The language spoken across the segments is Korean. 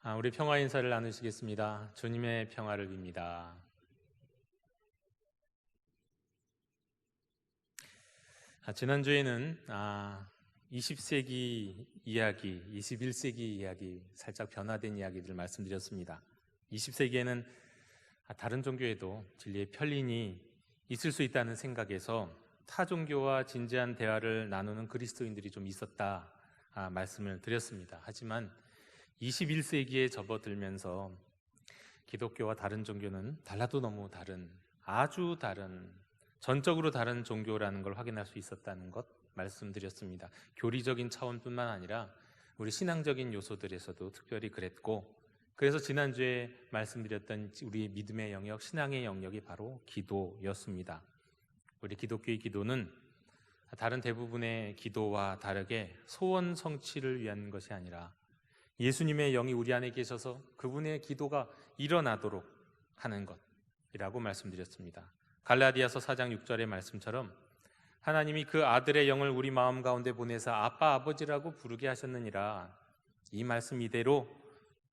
우리 평화 인사를 나누시겠습니다. 주님의 평화를 빕니다. 지난주에는 20세기 이야기, 21세기 이야기, 살짝 변화된 이야기들을 말씀드렸습니다. 20세기에는 다른 종교에도 진리의 편린이 있을 수 있다는 생각에서 타 종교와 진지한 대화를 나누는 그리스도인들이 좀 있었다 말씀을 드렸습니다. 하지만 21세기에 접어들면서 기독교와 다른 종교는 달라도 너무 다른, 아주 다른, 전적으로 다른 종교라는 걸 확인할 수 있었다는 것 말씀드렸습니다. 교리적인 차원뿐만 아니라 우리 신앙적인 요소들에서도 특별히 그랬고, 그래서 지난주에 말씀드렸던 우리 믿음의 영역, 신앙의 영역이 바로 기도였습니다. 우리 기독교의 기도는 다른 대부분의 기도와 다르게 소원 성취를 위한 것이 아니라 예수님의 영이 우리 안에 계셔서 그분의 기도가 일어나도록 하는 것이라고 말씀드렸습니다. 갈라디아서 4장 6절의 말씀처럼 하나님이 그 아들의 영을 우리 마음 가운데 보내사 아빠 아버지라고 부르게 하셨느니라. 이 말씀 이대로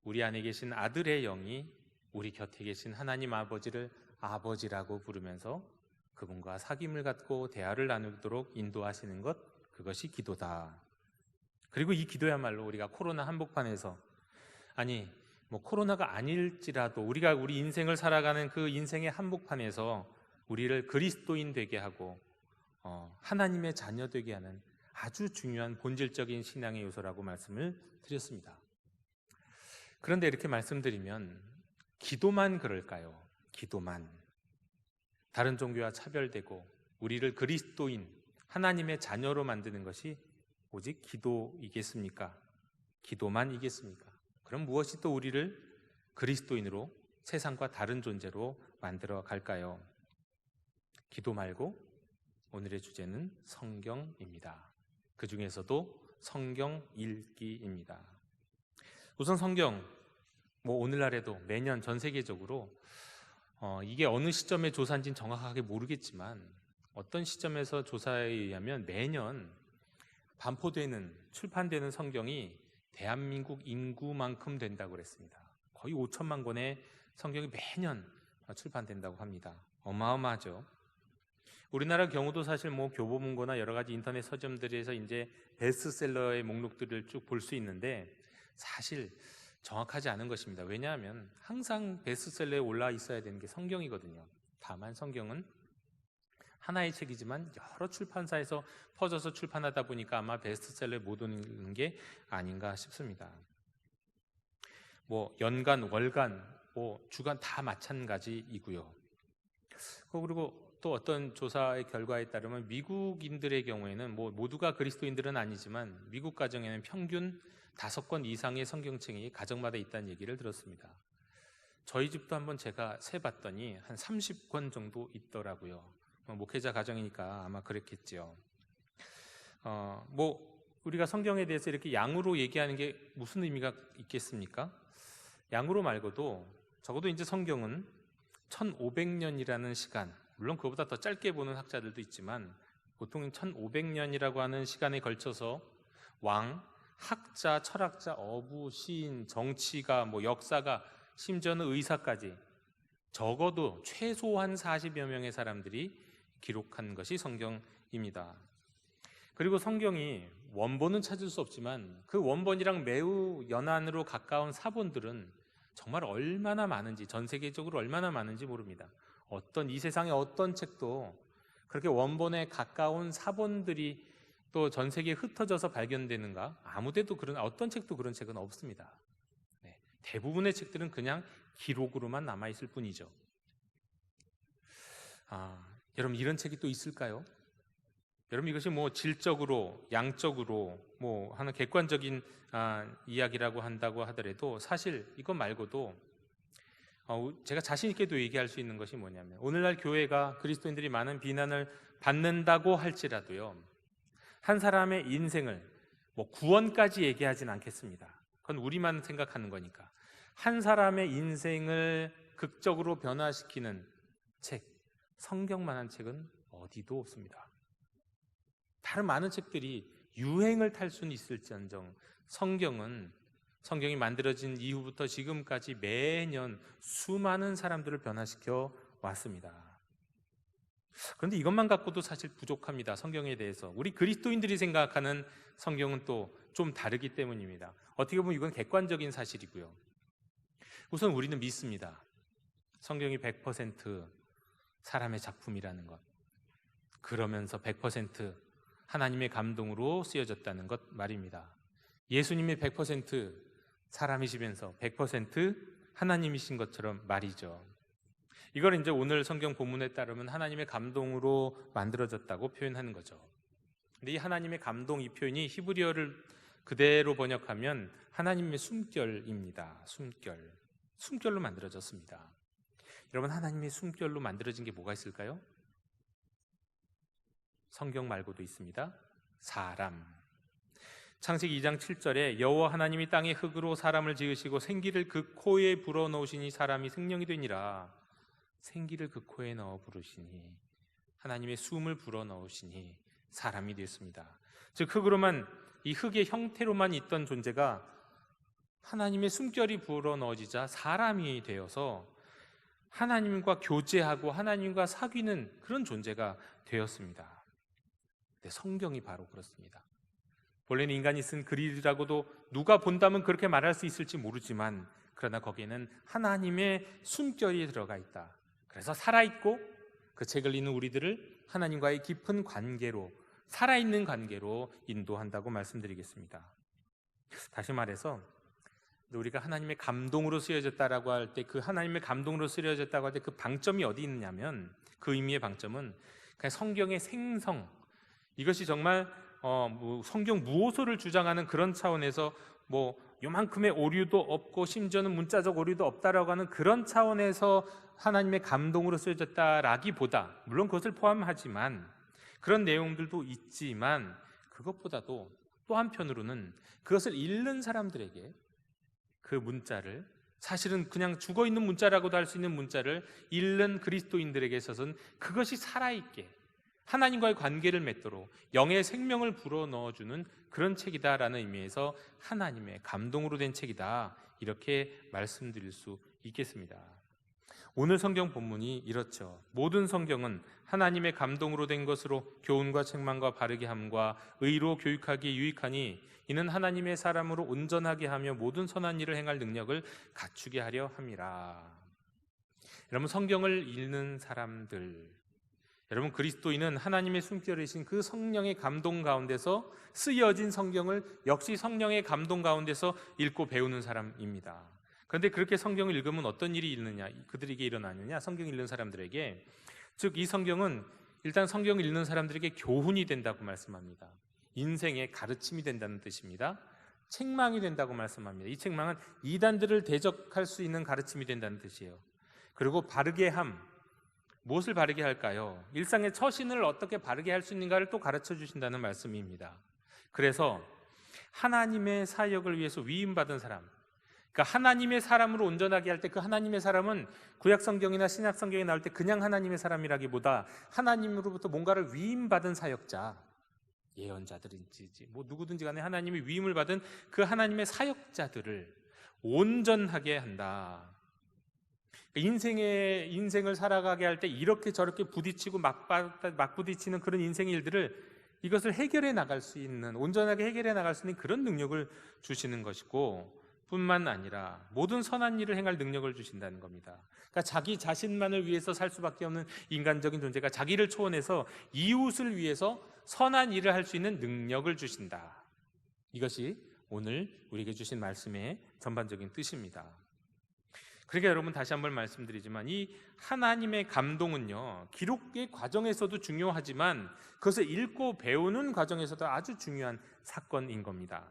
우리 안에 계신 아들의 영이 우리 곁에 계신 하나님 아버지를 아버지라고 부르면서 그분과 사귐을 갖고 대화를 나누도록 인도하시는 것, 그것이 기도다. 그리고 이 기도야말로 우리가 코로나 한복판에서, 코로나가 아닐지라도 우리가 우리 인생을 살아가는 그 인생의 한복판에서 우리를 그리스도인 되게 하고 하나님의 자녀 되게 하는 아주 중요한 본질적인 신앙의 요소라고 말씀을 드렸습니다. 그런데 이렇게 말씀드리면 기도만 그럴까요? 기도만. 다른 종교와 차별되고 우리를 그리스도인, 하나님의 자녀로 만드는 것이 오직 기도이겠습니까? 기도만 이겠습니까? 그럼 무엇이 또 우리를 그리스도인으로, 세상과 다른 존재로 만들어 갈까요? 기도 말고 오늘의 주제는 성경입니다. 그 중에서도 성경 읽기입니다. 우선 성경, 오늘날에도 매년 전 세계적으로 이게 어느 시점의 조사인지는 정확하게 모르겠지만 어떤 시점에서 조사에 의하면 매년 반포되는, 출판되는 성경이 대한민국 인구만큼 된다고 그랬습니다. 거의 5천만 권의 성경이 매년 출판된다고 합니다. 어마어마하죠. 우리나라 경우도 사실 교보문고나 여러 가지 인터넷 서점들에서 이제 베스트셀러의 목록들을 쭉 볼 수 있는데 사실 정확하지 않은 것입니다. 왜냐하면 항상 베스트셀러에 올라 있어야 되는 게 성경이거든요. 다만 성경은 하나의 책이지만 여러 출판사에서 퍼져서 출판하다 보니까 아마 베스트셀러에 못 오는 게 아닌가 싶습니다. 연간, 월간, 주간 다 마찬가지이고요. 그리고 또 어떤 조사의 결과에 따르면 미국인들의 경우에는 모두가 그리스도인들은 아니지만 미국 가정에는 평균 5권 이상의 성경책이 가정마다 있다는 얘기를 들었습니다. 저희 집도 한번 제가 세봤더니 한 30권 정도 있더라고요. 목회자 가정이니까 아마 그랬겠죠. 우리가 성경에 대해서 이렇게 양으로 얘기하는 게 무슨 의미가 있겠습니까? 양으로 말고도 적어도 이제 성경은 1500년이라는 시간, 물론 그보다 더 짧게 보는 학자들도 있지만 보통 1500년이라고 하는 시간에 걸쳐서 왕, 학자, 철학자, 어부, 시인, 정치가, 역사가, 심지어는 의사까지 적어도 최소한 40여 명의 사람들이 기록한 것이 성경입니다. 그리고 성경이 원본은 찾을 수 없지만 그 원본이랑 매우 연안으로 가까운 사본들은 정말 얼마나 많은지, 전 세계적으로 얼마나 많은지 모릅니다. 이 세상의 어떤 책도 그렇게 원본에 가까운 사본들이 또 전 세계에 흩어져서 발견되는가? 아무데도 어떤 책도 그런 책은 없습니다. 대부분의 책들은 그냥 기록으로만 남아있을 뿐이죠. 여러분, 이런 책이 또 있을까요? 여러분, 이것이 질적으로, 양적으로 하는 객관적인 이야기라고 한다고 하더라도 사실 이것 말고도 제가 자신 있게도 얘기할 수 있는 것이 뭐냐면 오늘날 교회가 그리스도인들이 많은 비난을 받는다고 할지라도요, 한 사람의 인생을 구원까지 얘기하진 않겠습니다. 그건 우리만 생각하는 거니까. 한 사람의 인생을 극적으로 변화시키는 책, 성경만한 책은 어디도 없습니다. 다른 많은 책들이 유행을 탈 수는 있을지언정 성경은 성경이 만들어진 이후부터 지금까지 매년 수많은 사람들을 변화시켜 왔습니다. 그런데 이것만 갖고도 사실 부족합니다. 성경에 대해서 우리 그리스도인들이 생각하는 성경은 또 좀 다르기 때문입니다. 어떻게 보면 이건 객관적인 사실이고요. 우선 우리는 믿습니다. 성경이 100% 사람의 작품이라는 것, 그러면서 100% 하나님의 감동으로 쓰여졌다는 것 말입니다. 예수님이 100% 사람이시면서 100% 하나님이신 것처럼 말이죠. 이걸 이제 오늘 성경 본문에 따르면 하나님의 감동으로 만들어졌다고 표현하는 거죠. 근데 이 하나님의 감동, 이 표현이 히브리어를 그대로 번역하면 하나님의 숨결입니다. 숨결로 만들어졌습니다. 여러분, 하나님의 숨결로 만들어진 게 뭐가 있을까요? 성경 말고도 있습니다. 사람. 창세기 2장 7절에 여호와 하나님이 땅의 흙으로 사람을 지으시고 생기를 그 코에 불어넣으시니 사람이 생명이 되니라. 생기를 그 코에 넣어 부르시니, 하나님의 숨을 불어넣으시니 사람이 되었습니다. 즉 흙으로만, 이 흙의 형태로만 있던 존재가 하나님의 숨결이 불어넣어지자 사람이 되어서 하나님과 교제하고 하나님과 사귀는 그런 존재가 되었습니다. 근데 성경이 바로 그렇습니다. 원래는 인간이 쓴 글이라고도 누가 본다면 그렇게 말할 수 있을지 모르지만, 그러나 거기에는 하나님의 숨결이 들어가 있다. 그래서 살아있고 그 책을 읽는 우리들을 하나님과의 깊은 관계로, 살아있는 관계로 인도한다고 말씀드리겠습니다. 다시 말해서 우리가 하나님의 감동으로 쓰여졌다라고 할 때, 그 하나님의 감동으로 쓰여졌다고 할 때 그 방점이 어디 있느냐면, 그 의미의 방점은 그냥 성경의 생성, 이것이 정말 성경 무호소를 주장하는 그런 차원에서 요만큼의 오류도 없고 심지어는 문자적 오류도 없다라고 하는 그런 차원에서 하나님의 감동으로 쓰여졌다라기보다, 물론 그것을 포함하지만 그런 내용들도 있지만, 그것보다도 또 한편으로는 그것을 읽는 사람들에게 그 문자를, 사실은 그냥 죽어있는 문자라고도 할 수 있는 문자를 읽는 그리스도인들에게 있어서는 그것이 살아있게 하나님과의 관계를 맺도록 영의 생명을 불어넣어주는 그런 책이다라는 의미에서 하나님의 감동으로 된 책이다, 이렇게 말씀드릴 수 있겠습니다. 오늘 성경 본문이 이렇죠. 모든 성경은 하나님의 감동으로 된 것으로 교훈과 책망과 바르게 함과 의로 교육하기에 유익하니 이는 하나님의 사람으로 온전하게 하며 모든 선한 일을 행할 능력을 갖추게 하려 함이라. 여러분, 성경을 읽는 사람들, 여러분, 그리스도인은 하나님의 숨결이신 그 성령의 감동 가운데서 쓰여진 성경을 역시 성령의 감동 가운데서 읽고 배우는 사람입니다. 그런데 그렇게 성경을 읽으면 어떤 일이 그들에게 일어나느냐? 성경 읽는 사람들에게, 즉 이 성경은 일단 성경을 읽는 사람들에게 교훈이 된다고 말씀합니다. 인생의 가르침이 된다는 뜻입니다. 책망이 된다고 말씀합니다. 이 책망은 이단들을 대적할 수 있는 가르침이 된다는 뜻이에요. 그리고 바르게 함, 무엇을 바르게 할까요? 일상의 처신을 어떻게 바르게 할 수 있는가를 또 가르쳐 주신다는 말씀입니다. 그래서 하나님의 사역을 위해서 위임받은 사람, 그러니까 하나님의 사람으로 온전하게 할 때, 그 하나님의 사람은 구약 성경이나 신약 성경에 나올 때 그냥 하나님의 사람이라기보다 하나님으로부터 뭔가를 위임받은 사역자, 예언자들인지 누구든지 간에 하나님이 위임을 받은 그 하나님의 사역자들을 온전하게 한다. 인생을 살아가게 할 때 이렇게 저렇게 부딪히고 막 부딪히는 그런 인생의 일들을, 이것을 해결해 나갈 수 있는, 온전하게 해결해 나갈 수 있는 그런 능력을 주시는 것이고, 뿐만 아니라 모든 선한 일을 행할 능력을 주신다는 겁니다. 그러니까 자기 자신만을 위해서 살 수밖에 없는 인간적인 존재가 자기를 초월해서 이웃을 위해서 선한 일을 할 수 있는 능력을 주신다. 이것이 오늘 우리에게 주신 말씀의 전반적인 뜻입니다. 그러니까 여러분, 다시 한번 말씀드리지만 이 하나님의 감동은요, 기록의 과정에서도 중요하지만 그것을 읽고 배우는 과정에서도 아주 중요한 사건인 겁니다.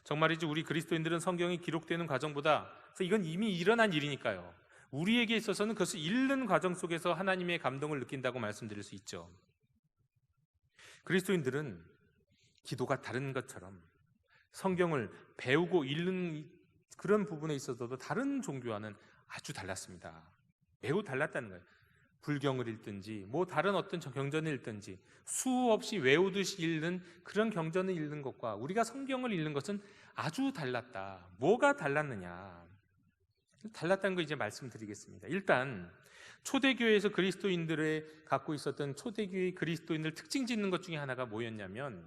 정말이지 우리 그리스도인들은 성경이 기록되는 과정보다, 이건 이미 일어난 일이니까요, 우리에게 있어서는 그것을 읽는 과정 속에서 하나님의 감동을 느낀다고 말씀드릴 수 있죠. 그리스도인들은 기도가 다른 것처럼 성경을 배우고 읽는 그런 부분에 있어서도 다른 종교와는 아주 달랐습니다. 매우 달랐다는 거예요. 불경을 읽든지 뭐 다른 어떤 경전을 읽든지 수없이 외우듯이 읽는 그런 경전을 읽는 것과 우리가 성경을 읽는 것은 아주 달랐다. 뭐가 달랐느냐? 달랐다는 거 이제 말씀드리겠습니다. 일단 초대교회에서 그리스도인들의 갖고 있었던 초대교회 그리스도인들 특징 짓는 것 중에 하나가 뭐였냐면,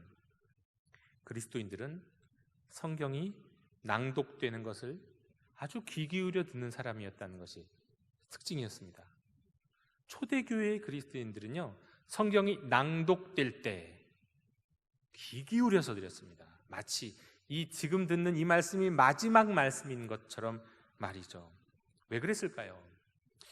그리스도인들은 성경이 낭독되는 것을 아주 귀 기울여 듣는 사람이었다는 것이 특징이었습니다. 초대교회의 그리스도인들은요, 성경이 낭독될 때 귀 기울여서 들었습니다. 마치 이 지금 듣는 이 말씀이 마지막 말씀인 것처럼 말이죠. 왜 그랬을까요?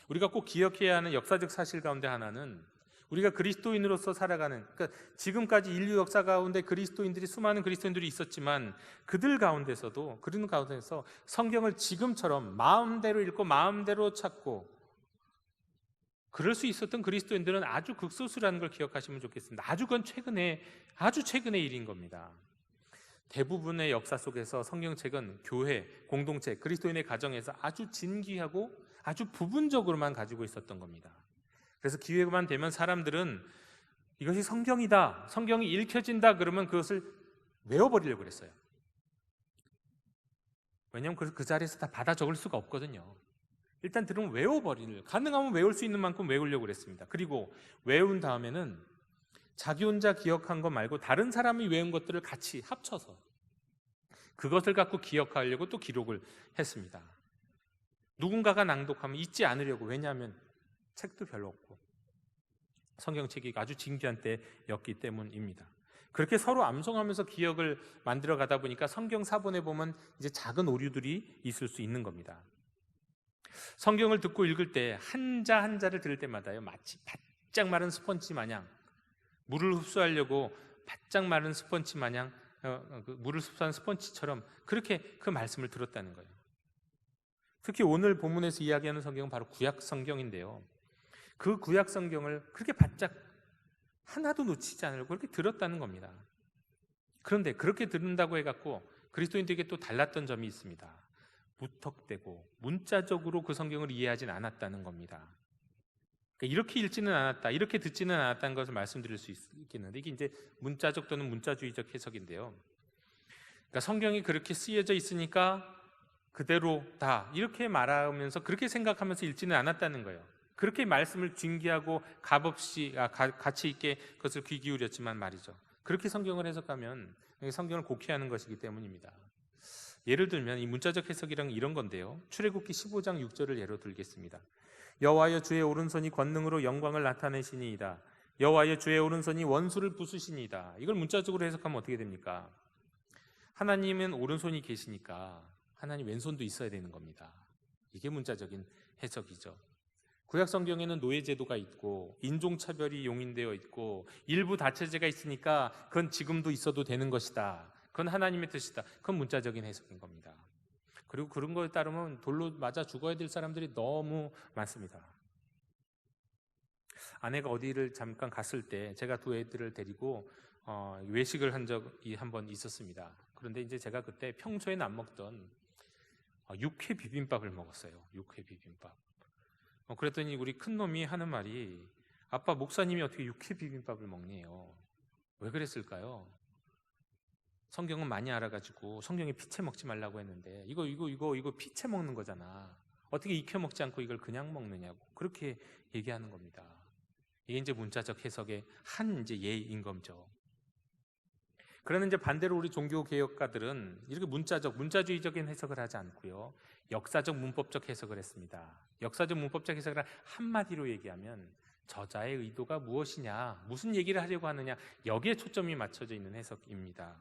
우리가 꼭 기억해야 하는 역사적 사실 가운데 하나는, 우리가 그리스도인으로서 살아가는, 그러니까 지금까지 인류 역사 가운데 그리스도인들이, 수많은 그리스도인들이 있었지만 그들 가운데서도, 그런 가운데서 성경을 지금처럼 마음대로 읽고 마음대로 찾고 그럴 수 있었던 그리스도인들은 아주 극소수라는 걸 기억하시면 좋겠습니다. 아주 최근의 일인 겁니다. 대부분의 역사 속에서 성경책은 교회, 공동체, 그리스도인의 가정에서 아주 진귀하고 아주 부분적으로만 가지고 있었던 겁니다. 그래서 기회만 되면 사람들은 이것이 성경이다, 성경이 읽혀진다 그러면 그것을 외워버리려고 그랬어요. 왜냐하면 그 자리에서 다 받아 적을 수가 없거든요. 일단 들으면 가능하면 외울 수 있는 만큼 외우려고 그랬습니다. 그리고 외운 다음에는 자기 혼자 기억한 것 말고 다른 사람이 외운 것들을 같이 합쳐서 그것을 갖고 기억하려고 또 기록을 했습니다. 누군가가 낭독하면 잊지 않으려고. 왜냐하면 책도 별로 없고 성경책이 아주 진귀한 때였기 때문입니다. 그렇게 서로 암송하면서 기억을 만들어 가다 보니까 성경 사본에 보면 이제 작은 오류들이 있을 수 있는 겁니다. 성경을 듣고 읽을 때 한자 한자를 들을 때마다요, 마치 바짝 마른 스펀지 마냥 물을 흡수하려고 바짝 마른 스펀지 마냥 물을 흡수한 스펀지처럼 그렇게 그 말씀을 들었다는 거예요. 특히 오늘 본문에서 이야기하는 성경은 바로 구약 성경인데요, 그 구약 성경을 그렇게 바짝 하나도 놓치지 않으려고 그렇게 들었다는 겁니다. 그런데 그렇게 듣는다고 해갖고 그리스도인들에게 또 달랐던 점이 있습니다. 무턱대고 문자적으로 그 성경을 이해하진 않았다는 겁니다. 그러니까 이렇게 읽지는 않았다, 이렇게 듣지는 않았다는 것을 말씀드릴 수 있겠는데, 이게 이제 문자적 또는 문자주의적 해석인데요. 그러니까 성경이 그렇게 쓰여져 있으니까 그대로다 이렇게 말하면서 그렇게 생각하면서 읽지는 않았다는 거예요. 그렇게 말씀을 진귀하고 값없이 가치 있게 그것을 귀 기울였지만 말이죠, 그렇게 성경을 해석하면 성경을 곡해하는 것이기 때문입니다. 예를 들면 이 문자적 해석이란 이런 건데요, 출애굽기 15장 6절을 예로 들겠습니다. 여호와여 주의 오른손이 권능으로 영광을 나타내시니이다. 여호와여 주의 오른손이 원수를 부수시니이다. 이걸 문자적으로 해석하면 어떻게 됩니까? 하나님은 오른손이 계시니까 하나님 왼손도 있어야 되는 겁니다. 이게 문자적인 해석이죠. 구약 성경에는 노예 제도가 있고 인종차별이 용인되어 있고 일부 다처제가 있으니까 그건 지금도 있어도 되는 것이다, 그건 하나님의 뜻이다, 그건 문자적인 해석인 겁니다. 그리고 그런 거에 따르면 돌로 맞아 죽어야 될 사람들이 너무 많습니다. 아내가 어디를 잠깐 갔을 때 제가 두 애들을 데리고 외식을 한 적이 한 번 있었습니다. 그런데 이제 제가 그때 평소에는 안 먹던 육회 비빔밥을 먹었어요. 육회 비빔밥. 그랬더니 우리 큰 놈이 하는 말이, 아빠, 목사님이 어떻게 육회 비빔밥을 먹네요. 왜 그랬을까요? 성경은 많이 알아가지고 성경에 피채 먹지 말라고 했는데 이거 피채 먹는 거잖아, 어떻게 익혀 먹지 않고 이걸 그냥 먹느냐고 그렇게 얘기하는 겁니다. 이게 이제 문자적 해석의 한 이제 예인 거죠. 그러나 이제 반대로 우리 종교 개혁가들은 이렇게 문자주의적인 해석을 하지 않고요, 역사적 문법적 해석을 했습니다. 역사적 문법적 해석을 한마디로 얘기하면 저자의 의도가 무엇이냐, 무슨 얘기를 하려고 하느냐, 여기에 초점이 맞춰져 있는 해석입니다.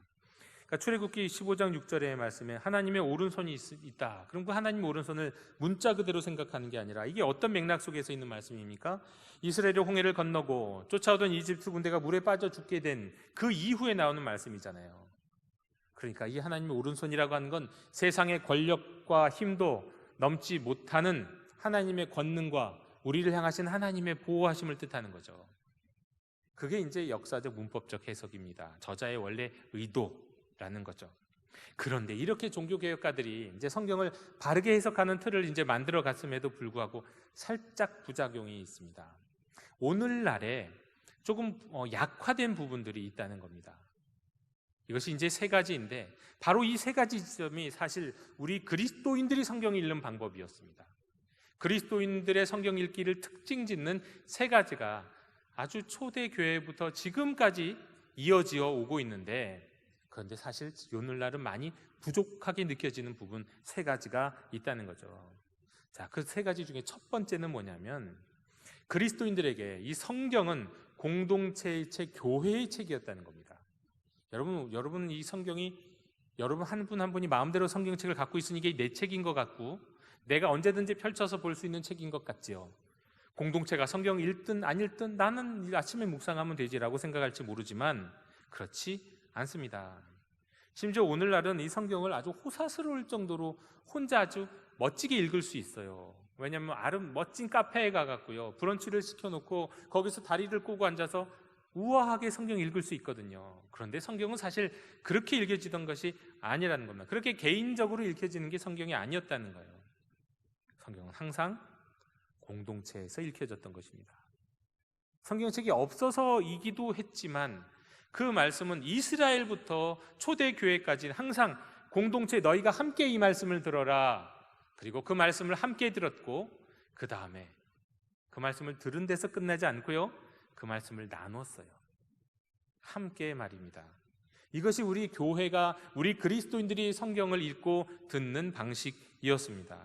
그러니까 출애굽기 15장 6절의 말씀에 하나님의 오른손이 있다. 그럼 그 하나님의 오른손을 문자 그대로 생각하는 게 아니라, 이게 어떤 맥락 속에서 있는 말씀입니까? 이스라엘이 홍해를 건너고 쫓아오던 이집트 군대가 물에 빠져 죽게 된 그 이후에 나오는 말씀이잖아요. 그러니까 이 하나님의 오른손이라고 하는 건 세상의 권력과 힘도 넘지 못하는 하나님의 권능과 우리를 향하신 하나님의 보호하심을 뜻하는 거죠. 그게 이제 역사적 문법적 해석입니다. 저자의 원래 의도라는 거죠. 그런데 이렇게 종교개혁가들이 이제 성경을 바르게 해석하는 틀을 이제 만들어 갔음에도 불구하고 살짝 부작용이 있습니다. 오늘날에 조금 약화된 부분들이 있다는 겁니다. 이것이 이제 세 가지인데 바로 이 세 가지 지점이 사실 우리 그리스도인들이 성경을 읽는 방법이었습니다. 그리스도인들의 성경 읽기를 특징 짓는 세 가지가 아주 초대 교회부터 지금까지 이어지어 오고 있는데, 그런데 사실 오늘날은 많이 부족하게 느껴지는 부분 세 가지가 있다는 거죠. 자, 그 세 가지 중에 첫 번째는 뭐냐면 그리스도인들에게 이 성경은 공동체의 책, 교회의 책이었다는 겁니다. 여러분 이 성경이 여러분 한 분 한 분이 마음대로 성경책을 갖고 있으니 이게 내 책인 것 같고 내가 언제든지 펼쳐서 볼 수 있는 책인 것 같지요. 공동체가 성경 읽든 안 읽든 나는 아침에 묵상하면 되지라고 생각할지 모르지만 그렇지 않습니다. 심지어 오늘날은 이 성경을 아주 호사스러울 정도로 혼자 아주 멋지게 읽을 수 있어요. 왜냐하면 멋진 카페에 가갖고요 브런치를 시켜놓고 거기서 다리를 꼬고 앉아서 우아하게 성경 읽을 수 있거든요. 그런데 성경은 사실 그렇게 읽혀지던 것이 아니라는 겁니다. 그렇게 개인적으로 읽혀지는 게 성경이 아니었다는 거예요. 성경은 항상 공동체에서 읽혀졌던 것입니다. 성경책이 없어서이기도 했지만 그 말씀은 이스라엘부터 초대교회까지 항상 공동체 너희가 함께 이 말씀을 들어라. 그리고 그 말씀을 함께 들었고 그 다음에 그 말씀을 들은 데서 끝나지 않고요 그 말씀을 나눴어요. 함께 말입니다. 이것이 우리 교회가 우리 그리스도인들이 성경을 읽고 듣는 방식이었습니다.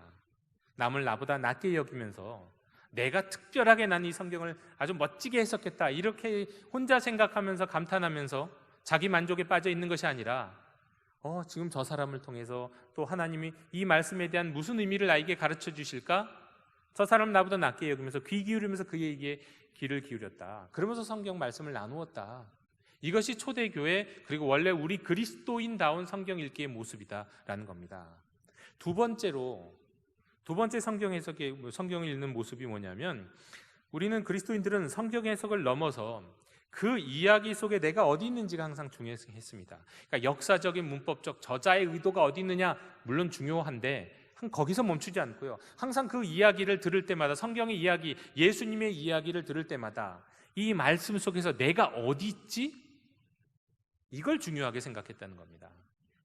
남을 나보다 낫게 여기면서 내가 특별하게 난 이 성경을 아주 멋지게 해석했다 이렇게 혼자 생각하면서 감탄하면서 자기 만족에 빠져 있는 것이 아니라 지금 저 사람을 통해서 또 하나님이 이 말씀에 대한 무슨 의미를 나에게 가르쳐 주실까? 저 사람 나보다 낫게 여기면서 귀 기울이면서 그에게 귀를 기울였다. 그러면서 성경 말씀을 나누었다. 이것이 초대교회 그리고 원래 우리 그리스도인다운 성경 읽기의 모습이다라는 겁니다. 두 번째 성경 해석의 성경을 읽는 모습이 뭐냐면 우리는 그리스도인들은 성경 해석을 넘어서 그 이야기 속에 내가 어디 있는지가 항상 중요했습니다. 그러니까 역사적인 문법적 저자의 의도가 어디 있느냐 물론 중요한데 거기서 멈추지 않고요. 항상 그 이야기를 들을 때마다 성경의 이야기, 예수님의 이야기를 들을 때마다 이 말씀 속에서 내가 어디 있지? 이걸 중요하게 생각했다는 겁니다.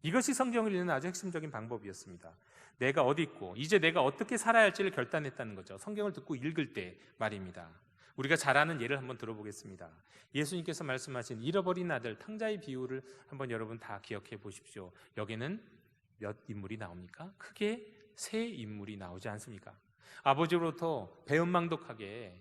이것이 성경을 읽는 아주 핵심적인 방법이었습니다. 내가 어디 있고 이제 내가 어떻게 살아야 할지를 결단했다는 거죠. 성경을 듣고 읽을 때 말입니다. 우리가 잘 아는 예를 한번 들어보겠습니다. 예수님께서 말씀하신 잃어버린 아들 탕자의 비유를 한번 여러분 다 기억해 보십시오. 여기는 몇 인물이 나옵니까? 크게 세 인물이 나오지 않습니까? 아버지로부터 배은망덕하게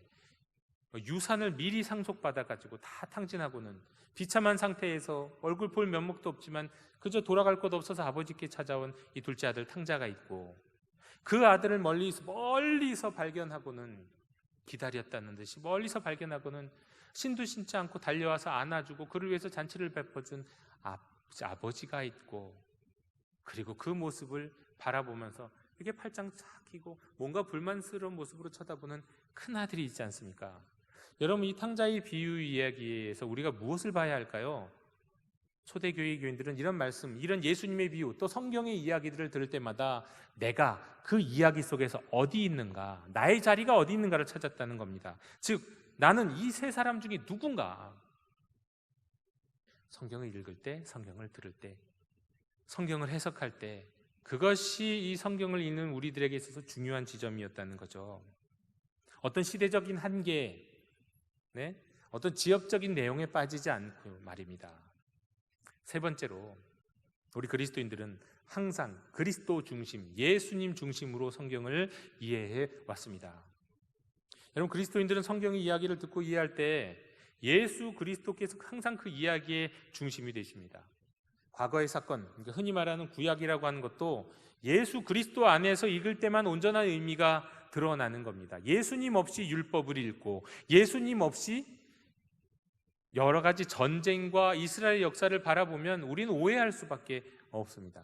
유산을 미리 상속받아가지고 다 탕진하고는 비참한 상태에서 얼굴 볼 면목도 없지만 그저 돌아갈 곳 없어서 아버지께 찾아온 이 둘째 아들 탕자가 있고 그 아들을 멀리서 발견하고는 기다렸다는 듯이 멀리서 발견하고는 신도 신지 않고 달려와서 안아주고 그를 위해서 잔치를 베풀어준 아버지가 있고 그리고 그 모습을 바라보면서 이렇게 팔짱 싹 끼고 뭔가 불만스러운 모습으로 쳐다보는 큰아들이 있지 않습니까? 여러분 이 탕자의 비유 이야기에서 우리가 무엇을 봐야 할까요? 초대교회 교인들은 이런 말씀, 이런 예수님의 비유 또 성경의 이야기들을 들을 때마다 내가 그 이야기 속에서 어디 있는가, 나의 자리가 어디 있는가를 찾았다는 겁니다. 즉 나는 이 세 사람 중에 누군가. 성경을 읽을 때, 성경을 들을 때, 성경을 해석할 때 그것이 이 성경을 읽는 우리들에게 있어서 중요한 지점이었다는 거죠. 어떤 시대적인 한계, 어떤 지역적인 내용에 빠지지 않고 말입니다. 세 번째로 우리 그리스도인들은 항상 그리스도 중심, 예수님 중심으로 성경을 이해해 왔습니다. 여러분 그리스도인들은 성경의 이야기를 듣고 이해할 때 예수 그리스도께서 항상 그 이야기의 중심이 되십니다. 과거의 사건, 그러니까 흔히 말하는 구약이라고 하는 것도 예수 그리스도 안에서 읽을 때만 온전한 의미가 드러나는 겁니다. 예수님 없이 율법을 읽고 예수님 없이 여러 가지 전쟁과 이스라엘 역사를 바라보면 우리는 오해할 수밖에 없습니다.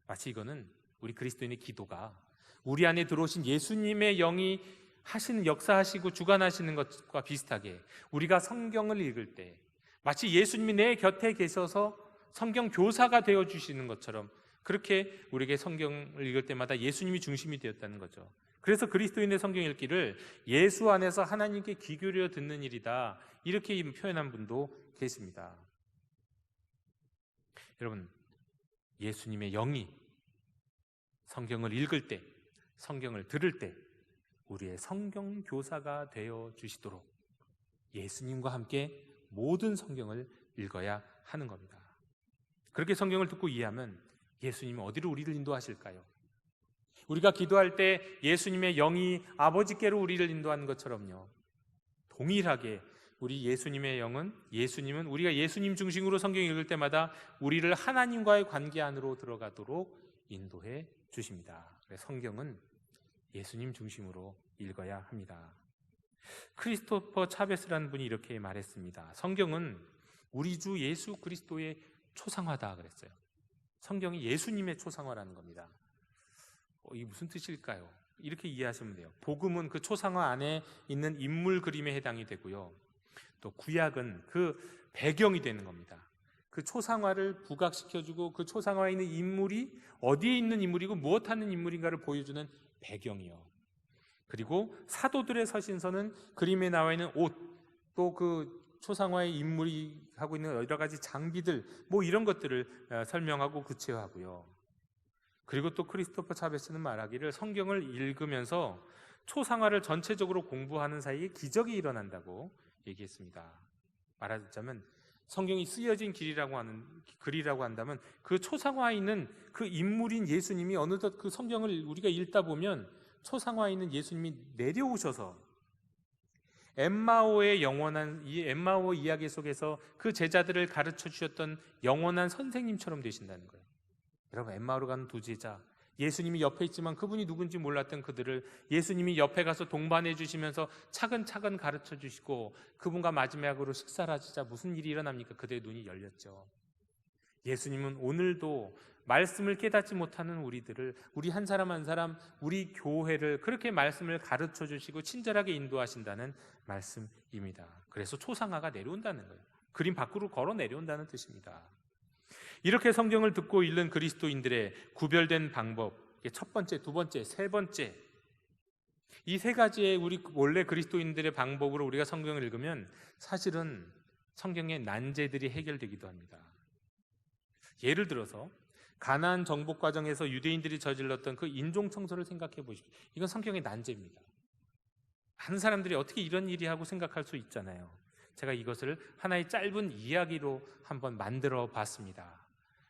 마치 이거는 우리 그리스도인의 기도가 우리 안에 들어오신 예수님의 영이 하시는 역사하시고 주관하시는 것과 비슷하게 우리가 성경을 읽을 때 마치 예수님이 내 곁에 계셔서 성경 교사가 되어주시는 것처럼 그렇게 우리에게 성경을 읽을 때마다 예수님이 중심이 되었다는 거죠. 그래서 그리스도인의 성경 읽기를 예수 안에서 하나님께 귀 기울여 듣는 일이다, 이렇게 표현한 분도 계십니다. 여러분, 예수님의 영이 성경을 읽을 때, 성경을 들을 때 우리의 성경 교사가 되어 주시도록 예수님과 함께 모든 성경을 읽어야 하는 겁니다. 그렇게 성경을 듣고 이해하면 예수님은 어디로 우리를 인도하실까요? 우리가 기도할 때 예수님의 영이 아버지께로 우리를 인도하는 것처럼요, 동일하게 우리 예수님은 우리가 예수님 중심으로 성경 읽을 때마다 우리를 하나님과의 관계 안으로 들어가도록 인도해 주십니다. 그래서 성경은 예수님 중심으로 읽어야 합니다. 크리스토퍼 차베스라는 분이 이렇게 말했습니다. 성경은 우리 주 예수 그리스도의 초상화다 그랬어요. 성경이 예수님의 초상화라는 겁니다. 이게 무슨 뜻일까요? 이렇게 이해하시면 돼요. 복음은 그 초상화 안에 있는 인물 그림에 해당이 되고요, 또 구약은 그 배경이 되는 겁니다. 그 초상화를 부각시켜주고 그 초상화에 있는 인물이 어디에 있는 인물이고 무엇하는 인물인가를 보여주는 배경이요, 그리고 사도들의 서신서는 그림에 나와 있는 옷, 또 그 초상화의 인물이 하고 있는 여러 가지 장비들, 이런 것들을 설명하고 구체화하고요. 그리고 또 크리스토퍼 차베스는 말하기를 성경을 읽으면서 초상화를 전체적으로 공부하는 사이에 기적이 일어난다고 얘기했습니다. 말하자면 성경이 쓰여진 글이라고 한다면 그 초상화에 있는 그 인물인 예수님이 어느덧 그 성경을 우리가 읽다 보면 초상화에 있는 예수님이 내려오셔서 엠마오 이야기 속에서 그 제자들을 가르쳐 주셨던 영원한 선생님처럼 되신다는 거예요. 여러분, 엠마오로 가는 두 제자, 예수님이 옆에 있지만 그분이 누군지 몰랐던 그들을 예수님이 옆에 가서 동반해 주시면서 차근차근 가르쳐 주시고 그분과 마지막으로 식사를 하시자 무슨 일이 일어납니까? 그들의 눈이 열렸죠. 예수님은 오늘도 말씀을 깨닫지 못하는 우리들을, 우리 한 사람 한 사람, 우리 교회를 그렇게 말씀을 가르쳐 주시고 친절하게 인도하신다는 말씀입니다. 그래서 초상화가 내려온다는 거예요. 그림 밖으로 걸어 내려온다는 뜻입니다. 이렇게 성경을 듣고 읽는 그리스도인들의 구별된 방법, 첫 번째, 두 번째, 세 번째, 이 세 가지의 우리 원래 그리스도인들의 방법으로 우리가 성경을 읽으면 사실은 성경의 난제들이 해결되기도 합니다. 예를 들어서 가나안 정복 과정에서 유대인들이 저질렀던 그 인종 청소를 생각해 보십시오. 이건 성경의 난제입니다. 많은 사람들이 어떻게 이런 일이 하고 생각할 수 있잖아요. 제가 이것을 하나의 짧은 이야기로 한번 만들어 봤습니다.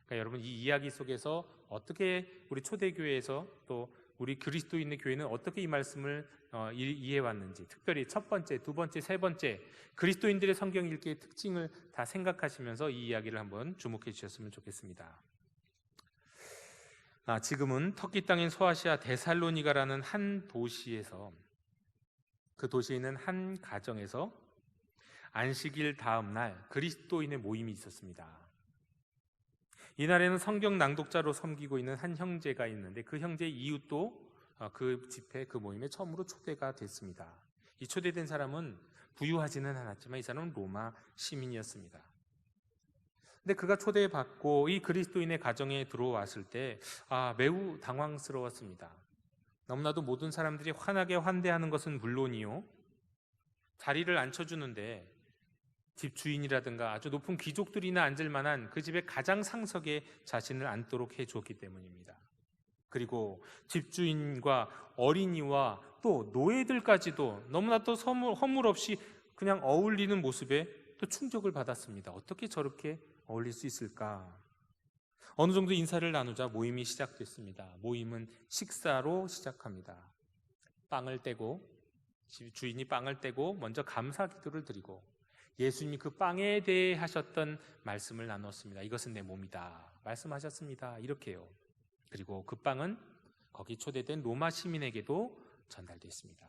그러니까 여러분, 이 이야기 속에서 어떻게 우리 초대교회에서 또 우리 그리스도인의 교회는 어떻게 이 말씀을 이해해 왔는지, 특별히 첫 번째, 두 번째, 세 번째 그리스도인들의 성경 읽기의 특징을 다 생각하시면서 이 이야기를 한번 주목해 주셨으면 좋겠습니다. 지금은 터키 땅인 소아시아 데살로니가라는 한 도시에서, 그 도시에 있는 한 가정에서 안식일 다음 날 그리스도인의 모임이 있었습니다. 이날에는 성경 낭독자로 섬기고 있는 한 형제가 있는데 그 형제의 이웃도 그 집회, 그 모임에 처음으로 초대가 됐습니다. 이 초대된 사람은 부유하지는 않았지만 이 사람은 로마 시민이었습니다. 근데 그가 초대받고 이 그리스도인의 가정에 들어왔을 때 매우 당황스러웠습니다. 너무나도 모든 사람들이 환하게 환대하는 것은 물론이요, 자리를 앉혀주는데 집주인이라든가 아주 높은 귀족들이나 앉을 만한 그 집의 가장 상석에 자신을 앉도록 해주었기 때문입니다. 그리고 집주인과 어린이와 또 노예들까지도 너무나 또 허물 없이 그냥 어울리는 모습에 또 충격을 받았습니다. 어떻게 저렇게 어울릴 수 있을까? 어느 정도 인사를 나누자 모임이 시작됐습니다. 모임은 식사로 시작합니다. 주인이 빵을 떼고 먼저 감사 기도를 드리고 예수님이 그 빵에 대해 하셨던 말씀을 나눴습니다. 이것은 내 몸이다 말씀하셨습니다. 이렇게요. 그리고 그 빵은 거기 초대된 로마 시민에게도 전달됐습니다.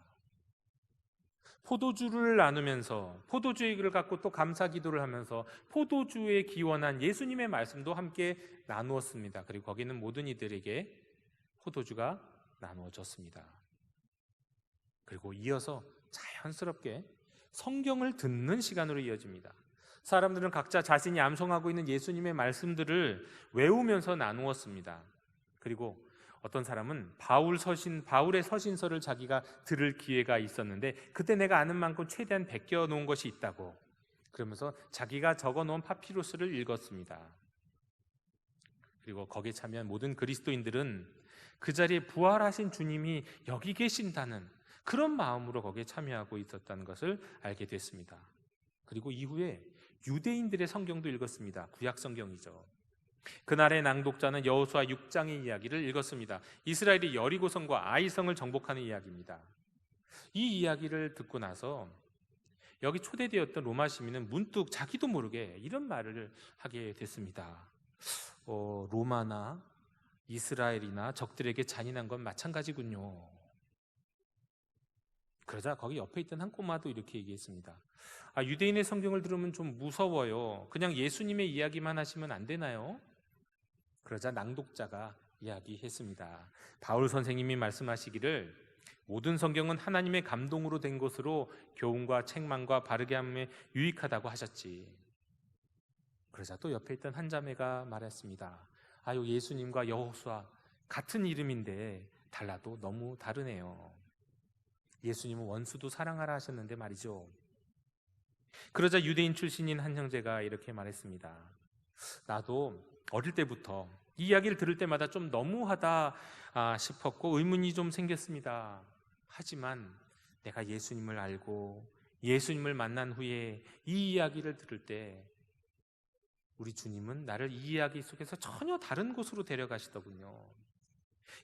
포도주를 나누면서 포도주를 갖고 또 감사 기도를 하면서 포도주에 기원한 예수님의 말씀도 함께 나누었습니다. 그리고 거기는 모든 이들에게 포도주가 나누어졌습니다. 그리고 이어서 자연스럽게 성경을 듣는 시간으로 이어집니다. 사람들은 각자 자신이 암송하고 있는 예수님의 말씀들을 외우면서 나누었습니다. 그리고 어떤 사람은 바울의 서신서를 자기가 들을 기회가 있었는데 그때 내가 아는 만큼 최대한 베껴 놓은 것이 있다고 그러면서 자기가 적어 놓은 파피루스를 읽었습니다. 그리고 거기에 참여한 모든 그리스도인들은 그 자리에 부활하신 주님이 여기 계신다는 그런 마음으로 거기에 참여하고 있었다는 것을 알게 됐습니다. 그리고 이후에 유대인들의 성경도 읽었습니다. 구약 성경이죠. 그날의 낭독자는 여호수아 6장의 이야기를 읽었습니다. 이스라엘이 여리고성과 아이성을 정복하는 이야기입니다. 이 이야기를 듣고 나서 여기 초대되었던 로마 시민은 문득 자기도 모르게 이런 말을 하게 됐습니다. 로마나 이스라엘이나 적들에게 잔인한 건 마찬가지군요. 그러자 거기 옆에 있던 한 꼬마도 이렇게 얘기했습니다. 유대인의 성경을 들으면 좀 무서워요. 그냥 예수님의 이야기만 하시면 안 되나요? 그러자 낭독자가 이야기했습니다. 바울 선생님이 말씀하시기를 모든 성경은 하나님의 감동으로 된 것으로 교훈과 책망과 바르게 함에 유익하다고 하셨지. 그러자 또 옆에 있던 한 자매가 말했습니다. 예수님과 여호수아 같은 이름인데 달라도 너무 다르네요. 예수님은 원수도 사랑하라 하셨는데 말이죠. 그러자 유대인 출신인 한 형제가 이렇게 말했습니다. 나도 어릴 때부터 이 이야기를 들을 때마다 좀 너무하다 싶었고 의문이 좀 생겼습니다. 하지만 내가 예수님을 알고 예수님을 만난 후에 이 이야기를 들을 때 우리 주님은 나를 이 이야기 속에서 전혀 다른 곳으로 데려가시더군요.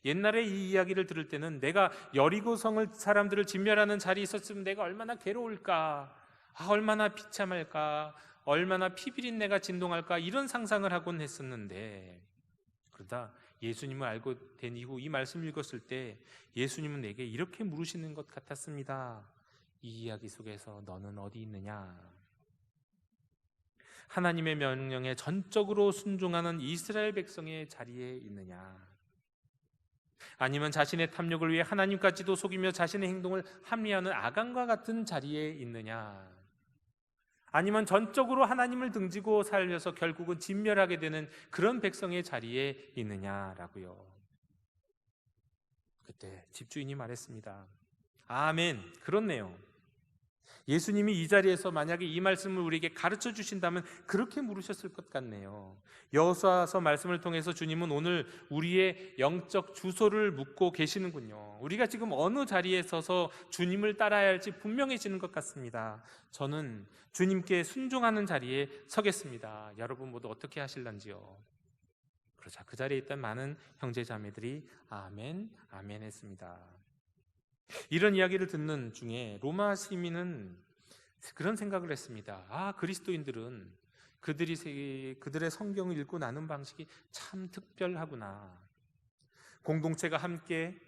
옛날에 이 이야기를 들을 때는 내가 여리고성을 사람들을 진멸하는 자리에 있었으면 내가 얼마나 괴로울까, 얼마나 비참할까, 얼마나 피비린내가 진동할까 이런 상상을 하곤 했었는데 그러다 예수님을 알고 된 이후 이 말씀을 읽었을 때 예수님은 내게 이렇게 물으시는 것 같았습니다. 이 이야기 속에서 너는 어디 있느냐? 하나님의 명령에 전적으로 순종하는 이스라엘 백성의 자리에 있느냐? 아니면 자신의 탐욕을 위해 하나님까지도 속이며 자신의 행동을 합리화하는 아간과 같은 자리에 있느냐? 아니면 전적으로 하나님을 등지고 살려서 결국은 진멸하게 되는 그런 백성의 자리에 있느냐라고요. 그때 집주인이 말했습니다. 아멘, 그렇네요. 예수님이 이 자리에서 만약에 이 말씀을 우리에게 가르쳐 주신다면 그렇게 물으셨을 것 같네요. 여호수아서 말씀을 통해서 주님은 오늘 우리의 영적 주소를 묻고 계시는군요. 우리가 지금 어느 자리에 서서 주님을 따라야 할지 분명해지는 것 같습니다. 저는 주님께 순종하는 자리에 서겠습니다. 여러분 모두 어떻게 하실런지요? 그러자 그 자리에 있던 많은 형제 자매들이 아멘, 아멘 했습니다. 이런 이야기를 듣는 중에 로마 시민은 그런 생각을 했습니다. 그리스도인들은 그들의 성경을 읽고 나눈 방식이 참 특별하구나. 공동체가 함께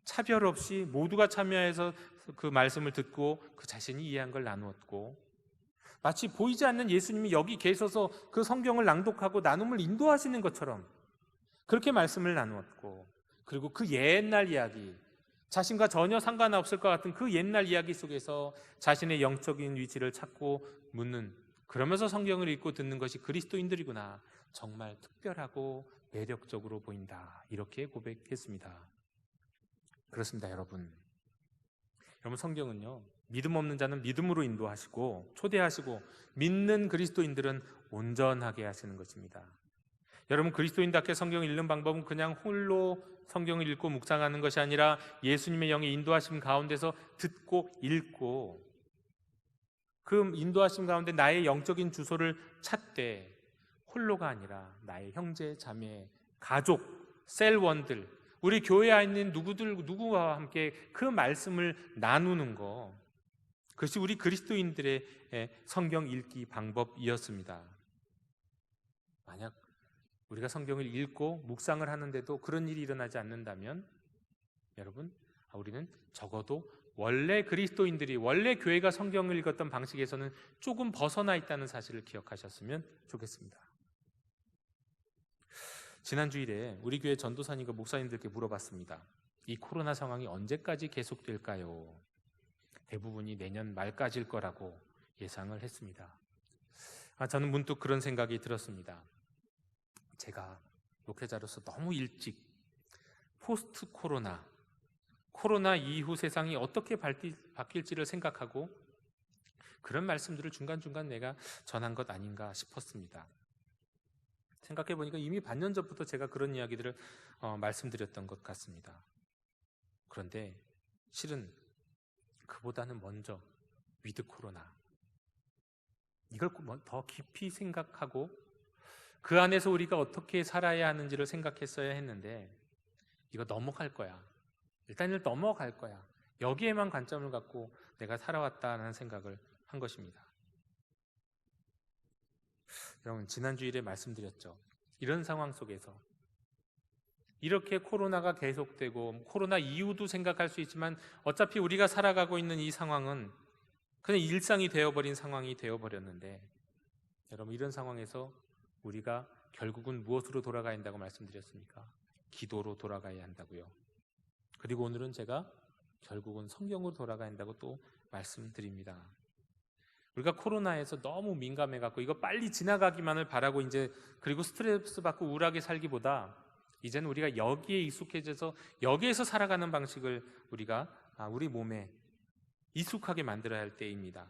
차별 없이 모두가 참여해서 그 말씀을 듣고 그 자신이 이해한 걸 나누었고 마치 보이지 않는 예수님이 여기 계셔서 그 성경을 낭독하고 나눔을 인도하시는 것처럼 그렇게 말씀을 나누었고 그리고 그 옛날 이야기 자신과 전혀 상관없을 것 같은 그 옛날 이야기 속에서 자신의 영적인 위치를 찾고 묻는 그러면서 성경을 읽고 듣는 것이 그리스도인들이구나. 정말 특별하고 매력적으로 보인다. 이렇게 고백했습니다. 그렇습니다, 여러분. 여러분 성경은요. 믿음 없는 자는 믿음으로 인도하시고 초대하시고 믿는 그리스도인들은 온전하게 하시는 것입니다. 여러분 그리스도인답게 성경을 읽는 방법은 그냥 홀로 성경을 읽고 묵상하는 것이 아니라 예수님의 영의 인도하심 가운데서 듣고 읽고 그 인도하심 가운데 나의 영적인 주소를 찾되 홀로가 아니라 나의 형제, 자매, 가족, 셀원들 우리 교회에 있는 누구와 함께 그 말씀을 나누는 거 그것이 우리 그리스도인들의 성경 읽기 방법이었습니다. 만약 우리가 성경을 읽고 묵상을 하는데도 그런 일이 일어나지 않는다면 여러분 우리는 적어도 원래 그리스도인들이 원래 교회가 성경을 읽었던 방식에서는 조금 벗어나 있다는 사실을 기억하셨으면 좋겠습니다. 지난 주일에 우리 교회 전도사님과 목사님들께 물어봤습니다. 이 코로나 상황이 언제까지 계속될까요? 대부분이 내년 말까지일 거라고 예상을 했습니다. 저는 문득 그런 생각이 들었습니다. 제가 목회자로서 너무 일찍 포스트 코로나 이후 세상이 어떻게 바뀔지를 생각하고 그런 말씀들을 중간중간 내가 전한 것 아닌가 싶었습니다. 생각해 보니까 이미 반년 전부터 제가 그런 이야기들을 말씀드렸던 것 같습니다. 그런데 실은 그보다는 먼저 위드 코로나, 이걸 더 깊이 생각하고 그 안에서 우리가 어떻게 살아야 하는지를 생각했어야 했는데 이거 넘어갈 거야. 일단 넘어갈 거야. 여기에만 관점을 갖고 내가 살아왔다는 생각을 한 것입니다. 여러분, 지난 주일에 말씀드렸죠. 이런 상황 속에서 이렇게 코로나가 계속되고 코로나 이후도 생각할 수 있지만 어차피 우리가 살아가고 있는 이 상황은 그냥 일상이 되어버린 상황이 되어버렸는데, 여러분, 이런 상황에서 우리가 결국은 무엇으로 돌아가야 한다고 말씀드렸습니까? 기도로 돌아가야 한다고요. 그리고 오늘은 제가 결국은 성경으로 돌아가야 한다고 또 말씀드립니다. 우리가 코로나에서 너무 민감해갖고 이거 빨리 지나가기만을 바라고 그리고 스트레스 받고 우울하게 살기보다 이제는 우리가 여기에 익숙해져서 여기에서 살아가는 방식을 우리가 우리 몸에 익숙하게 만들어야 할 때입니다.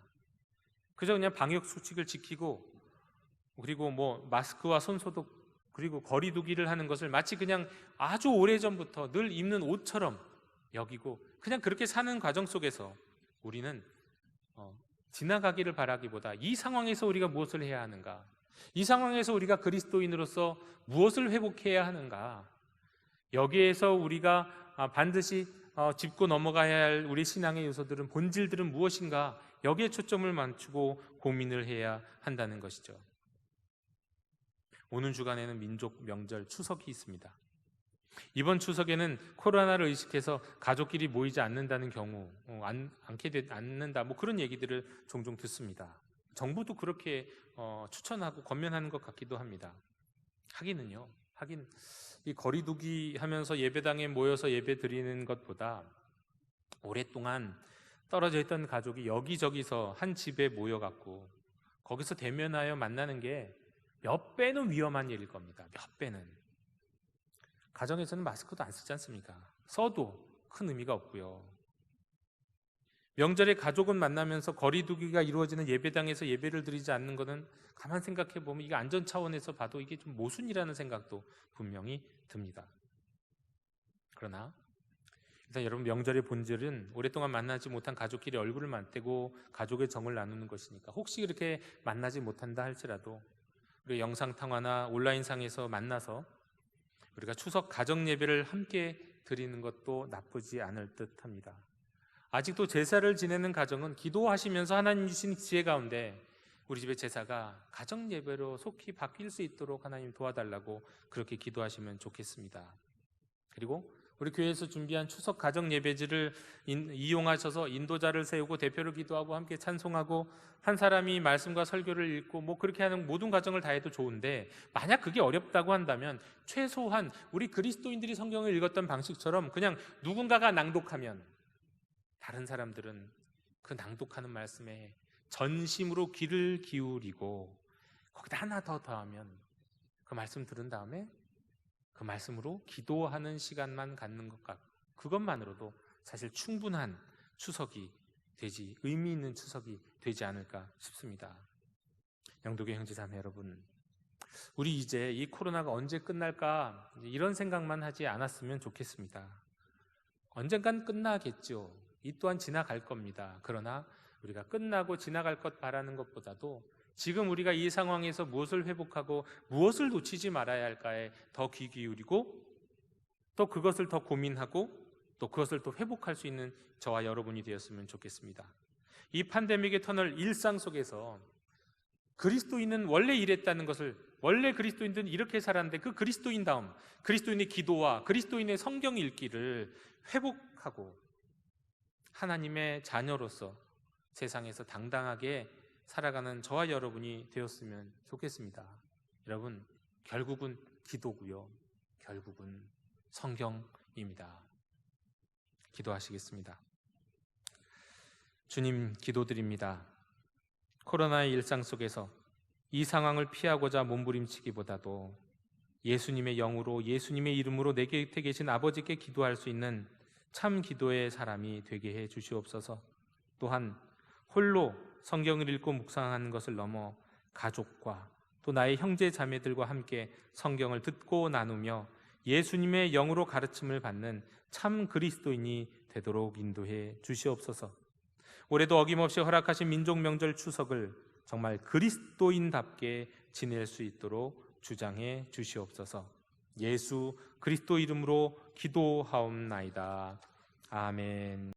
그저 그냥 방역 수칙을 지키고 그리고 마스크와 손소독 그리고 거리 두기를 하는 것을 마치 그냥 아주 오래전부터 늘 입는 옷처럼 여기고 그냥 그렇게 사는 과정 속에서 우리는 지나가기를 바라기보다 이 상황에서 우리가 무엇을 해야 하는가, 이 상황에서 우리가 그리스도인으로서 무엇을 회복해야 하는가, 여기에서 우리가 반드시 짚고 넘어가야 할 우리 신앙의 요소들은, 본질들은 무엇인가, 여기에 초점을 맞추고 고민을 해야 한다는 것이죠. 오는 주간에는 민족 명절 추석이 있습니다. 이번 추석에는 코로나를 의식해서 가족끼리 모이지 않는다는 경우, 않는다, 그런 얘기들을 종종 듣습니다. 정부도 그렇게 추천하고 권면하는 것 같기도 합니다. 하긴 이 거리두기 하면서 예배당에 모여서 예배 드리는 것보다 오랫동안 떨어져 있던 가족이 여기저기서 한 집에 모여갖고 거기서 대면하여 만나는 게 몇 배는 위험한 일일 겁니다. 몇 배는. 가정에서는 마스크도 안 쓰지 않습니까? 써도 큰 의미가 없고요. 명절에 가족은 만나면서 거리두기가 이루어지는 예배당에서 예배를 드리지 않는 것은 가만 생각해 보면 이게 안전 차원에서 봐도 이게 좀 모순이라는 생각도 분명히 듭니다. 그러나 일단 여러분, 명절의 본질은 오랫동안 만나지 못한 가족끼리 얼굴을 맞대고 가족의 정을 나누는 것이니까 혹시 그렇게 만나지 못한다 할지라도 우리 영상통화나 온라인상에서 만나서 우리가 추석 가정 예배를 함께 드리는 것도 나쁘지 않을 듯합니다. 아직도 제사를 지내는 가정은 기도하시면서 하나님 주신 지혜 가운데 우리 집의 제사가 가정 예배로 속히 바뀔 수 있도록 하나님 도와달라고 그렇게 기도하시면 좋겠습니다. 그리고 우리 교회에서 준비한 추석 가정 예배지를 이용하셔서 인도자를 세우고 대표를 기도하고 함께 찬송하고 한 사람이 말씀과 설교를 읽고 그렇게 하는 모든 과정을 다 해도 좋은데, 만약 그게 어렵다고 한다면 최소한 우리 그리스도인들이 성경을 읽었던 방식처럼 그냥 누군가가 낭독하면 다른 사람들은 그 낭독하는 말씀에 전심으로 귀를 기울이고 거기다 하나 더 더하면 그 말씀 들은 다음에 그 말씀으로 기도하는 시간만 갖는 것 같고 그것만으로도 사실 충분한 추석이 되지, 의미 있는 추석이 되지 않을까 싶습니다. 영도교 형제자매 여러분, 우리 이제 이 코로나가 언제 끝날까 이런 생각만 하지 않았으면 좋겠습니다. 언젠간 끝나겠죠. 이 또한 지나갈 겁니다. 그러나 우리가 끝나고 지나갈 것 바라는 것보다도 지금 우리가 이 상황에서 무엇을 회복하고 무엇을 놓치지 말아야 할까에 더 귀 기울이고 또 그것을 더 고민하고 또 그것을 또 회복할 수 있는 저와 여러분이 되었으면 좋겠습니다. 이 팬데믹의 터널 일상 속에서 그리스도인은 원래 이랬다는 것을, 원래 그리스도인들은 이렇게 살았는데 그 그리스도인다움, 그리스도인의 기도와 그리스도인의 성경 읽기를 회복하고 하나님의 자녀로서 세상에서 당당하게 살아가는 저와 여러분이 되었으면 좋겠습니다. 여러분, 결국은 기도고요. 결국은 성경입니다. 기도하시겠습니다. 주님, 기도드립니다. 코로나의 일상 속에서 이 상황을 피하고자 몸부림치기보다도 예수님의 영으로 예수님의 이름으로 내 곁에 계신 아버지께 기도할 수 있는 참 기도의 사람이 되게 해 주시옵소서. 또한 홀로 성경을 읽고 묵상하는 것을 넘어 가족과 또 나의 형제 자매들과 함께 성경을 듣고 나누며 예수님의 영으로 가르침을 받는 참 그리스도인이 되도록 인도해 주시옵소서. 올해도 어김없이 허락하신 민족 명절 추석을 정말 그리스도인답게 지낼 수 있도록 주장해 주시옵소서. 예수 그리스도 이름으로 기도하옵나이다. 아멘.